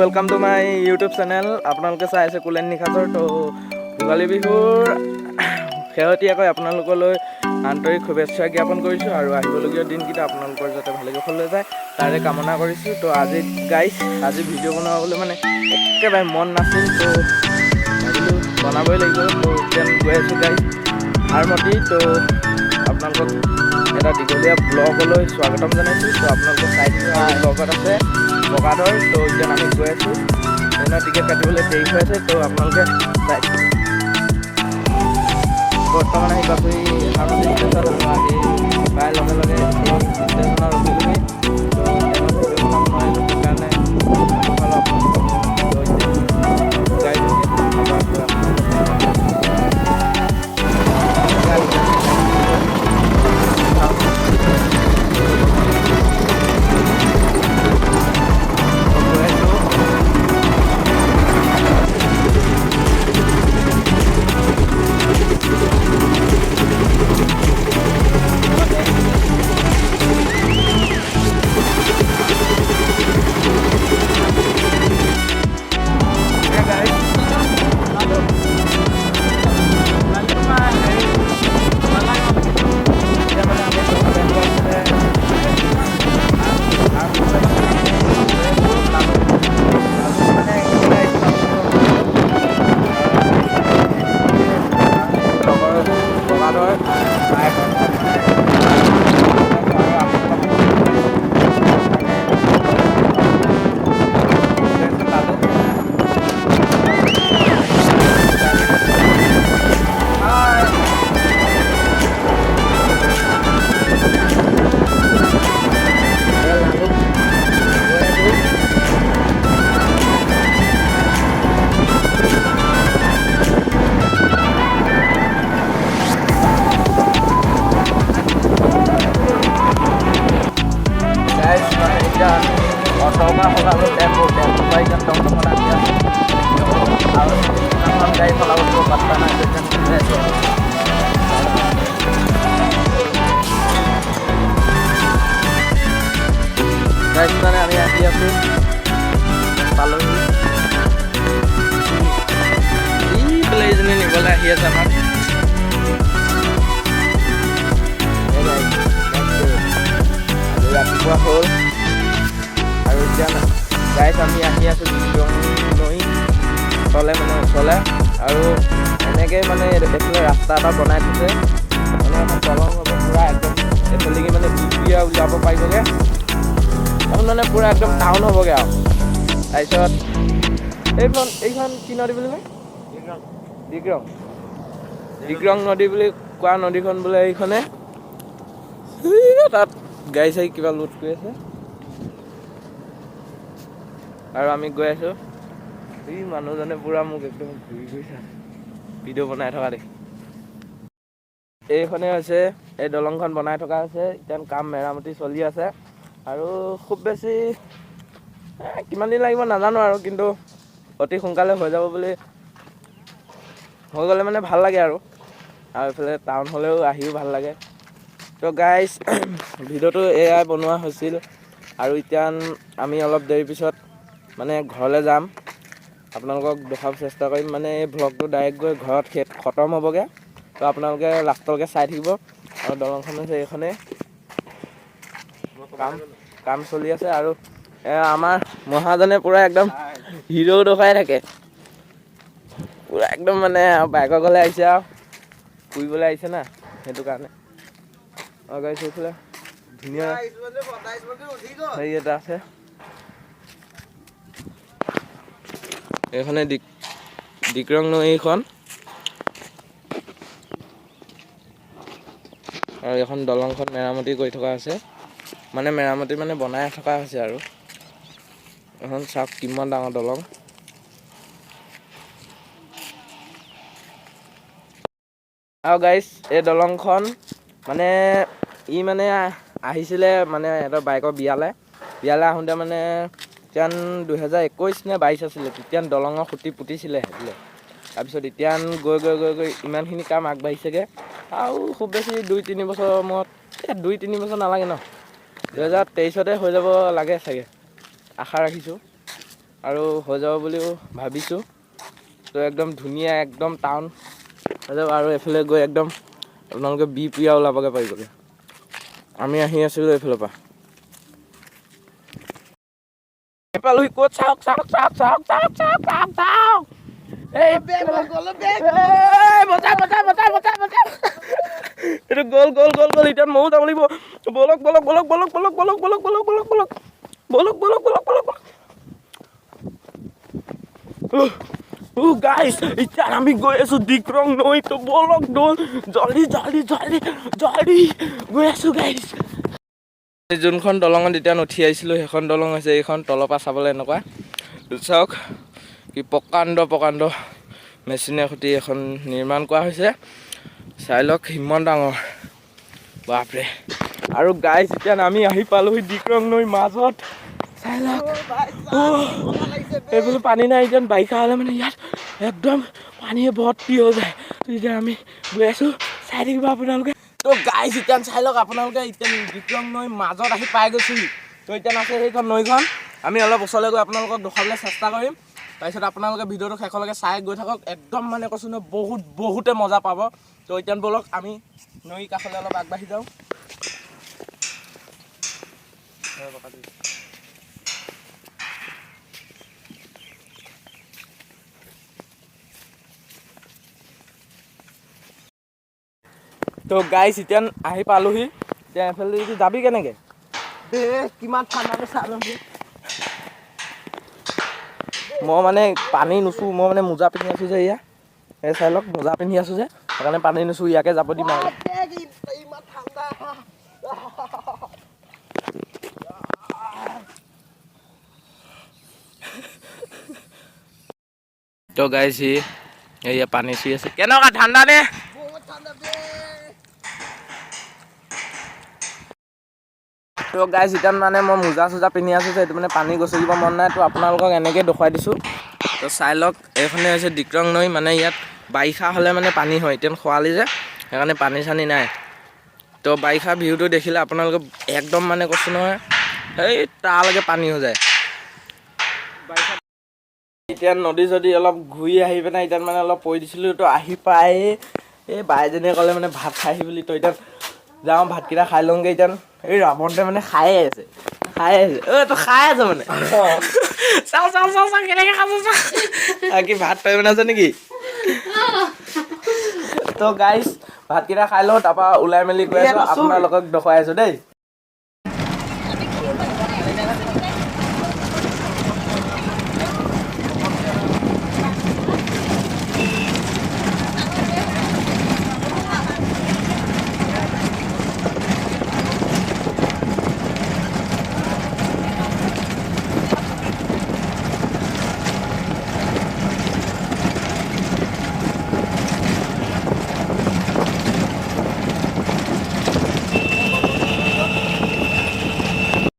Welcome to my YouTube channel. আপোনালোকে চাই আছে কুলেন নিশাচৰ। তো ভোগালী বিহুৰ শেহতীয়াকৈ আপোনালোকলৈ আন্তৰিক শুভেচ্ছা জ্ঞাপন কৰিছোঁ আৰু আহিবলগীয়া দিনকেইটা আপোনালোকৰ যাতে ভালে কুশলে যায় তাৰে কামনা কৰিছোঁ। তো আজি আজি ভিডিঅ' বনাবলৈ মানে একেবাৰে মন নাছিল, তো ভাবিলোঁ বনাবই লাগিব। তো এতিয়া গৈ আছোঁ হাৰমতি। তো আপোনালোকক এটা দীঘলীয়া ব্লগলৈ স্বাগতম জনাইছোঁ। তো আপোনালোকে চাই দিব আৰু ব্লগত আছে বগাদৰ। তো এতিয়া আমি গৈ আছোঁ, ট্ৰেইনৰ টিকেট কাটিবলৈ দেৰি হৈ আছে। তো আপোনালোকে চাই বৰ্তমান আহি পাবহি হাৰমতি ষ্টেচন। আৰু আহি প্ৰায় লগে লগে ষ্টেচনত ৰখিলোহি। তো ট্ৰেইনত ভিডিঅ' বনাব নোৱাৰিলোঁ, সেইকাৰণে অটকা সলালোঁ টেম্পু পাই যেন টমটমত আহি আছোঁ আৰু এখন গাড়ী চলাবলৈ পাত্তা নাই। মানে আমি আহি আছোঁ, পালোহি। বোলে এইজনী নিবলৈ আহি আছে আমাক। ৰাতিপুৱা হ'ল আৰু এতিয়া গাইজ আমি আহি আছোঁ নৈ ওচৰলৈ, মানে ওচৰলৈ। আৰু এনেকৈ মানে এইফালে ৰাস্তা এটা বনাই থৈছে, মানে এখন দলং হ'ব পূৰা একদম। এইফালেকি মানে বিহপুৰীয়া উলিয়াব পাৰিবগৈ, মানে পূৰা একদম টাউন হ'বগৈ আৰু। তাৰপিছত এইখন কি নদী বুলি কয়? ডিক্ৰং নদী বুলি কোৱা নদীখন বোলে এইখনে। তাত গাড়ী চাড়ী কিবা লোড কৰি আছে আৰু আমি গৈ আছোঁ। এই মানুহজনে পূৰা মোক একদম ঘূৰি গৈছে ভিডিঅ' বনাই থকা দেখি। এইখনে হৈছে, এই দলংখন বনাই থকা হৈছে, এতিয়া কাম মেৰামতি চলি আছে। আৰু খুব বেছি কিমান দিন লাগিব নাজানো আৰু, কিন্তু অতি সোনকালে হৈ যাব বুলি, হৈ গ'লে মানে ভাল লাগে আৰু এইফালে টাউন হ'লেও আহিও ভাল লাগে। তো গাইজ ভিডিঅ'টো এয়াই বনোৱা হৈছিল আৰু এতিয়া আমি অলপ দেৰি পিছত মানে ঘৰলৈ যাম, আপোনালোকক দেখাব চেষ্টা কৰিম। মানে এই ভ্লগটো ডাইৰেক্ট গৈ ঘৰত খতম হ'বগৈ। তো আপোনালোকে লাষ্টলৈকে চাই থাকিব। আৰু দলংখন হৈছে এইখনেই, কাম চলি আছে। আৰু আমাৰ মহাজনে পূৰা একদম হিৰ' দেখুৱাই থাকে, পূৰা একদম মানে বাইকৰ ঘৰলৈ আহিছে আৰু ফুৰিবলৈ আহিছে না, সেইটো কাৰণে। গাড়ী চাইছিলে ধুনীয়া হেৰি এটা আছে। এইখনে ডিক্ৰং নৈ এইখন, আৰু এখন দলংখন মেৰামতি কৰি থকা আছে, মানে মেৰামতি মানে বনাই থকা হৈছে। আৰু এখন চাওক কিমান ডাঙৰ দলং। আৰু গাইজ এই দলংখন মানে মানে আহিছিলে মানে সিহঁতৰ বাইকৰ বিয়ালৈ আহোঁতে মানে তেতিয়া 2021 নে 22 আছিলে, তেতিয়া দলঙৰ খুঁটি পুতিছিলে সেইফালে। তাৰপিছত এতিয়া গৈ ইমানখিনি কাম আগবাঢ়িছেগৈ। আৰু খুব বেছি 2-3 বছৰ মূৰত, 2-3 বছৰ নালাগে ন, 2023 হৈ যাব লাগে চাগে, আশা ৰাখিছোঁ। আৰু হৈ যাব বুলিও ভাবিছোঁ। তো একদম ধুনীয়া একদম টাউন হৈ যাব আৰু এইফালে গৈ একদম আপোনালোকে বিহপুৰীয়া ওলাবগৈ পাৰিবগৈ। আমি আহি আছিলোঁ এইফালৰ পৰা। পালোহি ক'ত চাওক চাওক চাওক চাওক চাওক চাওক চাওক চাওক এই এইটো গ'ল গ'ল গ'ল গ'ল এতিয়া ময়ো যাব লাগিব। বলক বলক বলক বলক বলক বলক বলক বলক বলক বলক বলক বলক বলক বলক গাইছ এতিয়া আমি গৈ আছোঁ ডিক্ৰং নৈ। তো বলক দৌল জল্দি জল্দি জল্দি জল্দি গৈ আছোঁ গাইছ। যোনখন দলঙত এতিয়া উঠি আহিছিলোঁ সেইখন দলং হৈছে এইখন তলৰ পৰা চাবলৈ এনেকুৱা চাওক কি প্ৰকাণ্ড প্ৰকাণ্ড মেচিনে সৈতে এখন নিৰ্মাণ কৰা হৈছে। চাই লওক ইমান ডাঙৰ বাপৰে। আৰু গাইছ এতিয়া আমি আহি পালোহি ডিক্ৰং নৈৰ মাজত। চাই লওক এইফালে পানী নাই। এতিয়া বাৰিষা হ'লে মানে ইয়াত একদম পানীয়ে ভৰ্তি হৈ যায়। এতিয়া আমি গৈ আছোঁ চাই থাকিব আপোনালোকে। তো গাইছ এতিয়া চাই লওক আপোনালোকে এতিয়া ডিক্ৰং নৈৰ মাজত আহি পাই গৈছোঁহি। তো এতিয়া আছে সেইখন নৈখন আমি অলপ ওচৰলৈ গৈ আপোনালোকক দেখুৱাবলৈ চেষ্টা কৰিম। তাৰপিছত আপোনালোকে ভিডিঅ'টো শেষলৈকে চাই গৈ থাকক। একদম মানে কৈছোঁ নহয় বহুতে মজা পাব। তো এতিয়া বলক আমি নৈৰ কাষলৈ অলপ আগবাঢ়ি যাওঁ। তো গাইছ এতিয়া আহি পালোহি। এতিয়া এফালে যাবি কেনেকৈ কিমান ঠাণ্ডাটো চাই লওঁহি। মই মানে পানী নুচোঁ। মই মানে মোজা পিন্ধি আছোঁ যে এয়া এই চাই লওক মোজা পিন্ধি আছোঁ যে সেইকাৰণে পানী নুচোঁ। ইয়াকে যাব দিম আৰু তো গাইছ এয়া পানী চুই আছে। কেনেকুৱা ঠাণ্ডা নে? তো গাইছ এতিয়া মানে মই মোজা চোজা পিন্ধি আছোঁ যে সেইটো মানে পানী গচকিব মন নাই। তো আপোনালোকক এনেকৈ দেখুৱাই দিছোঁ। তো চাই লওক এইখনে হৈছে ডিক্ৰং নৈ। মানে ইয়াত বাৰিষা হ'লে মানে পানী হয়। এতিয়া খৰালি যে সেইকাৰণে পানী চানী নাই। তো বাৰিষা ভিউটো দেখিলে আপোনালোকে একদম মানে কৈছোঁ নহয় সেই তালৈকে পানী হৈ যায়। এতিয়া নদী যদি অলপ ঘূৰি আহি পিনে এতিয়া মানে অলপ পৰি দিছিলোঁ। তো আহি পাই এই বাইজনীয়ে ক'লে মানে ভাত খাইহি বুলি। তো এতিয়া যাওঁ ভাতকেইটা খাই লওঁগৈ। এতিয়া এই ৰাৱণটোৱে মানে খায়ে আছে তই খাই আছ মানে চাওঁ চাওঁ চাওঁ চাওঁ কেনেকৈ খাব চাওঁ কি ভাত পাই বনাইছে নেকি? তো গাইছ ভাতকেইটা খাই লওঁ তাৰপৰা ওলাই মেলি গৈ আছোঁ আপোনালোকক দেখুৱাই আছোঁ দেই।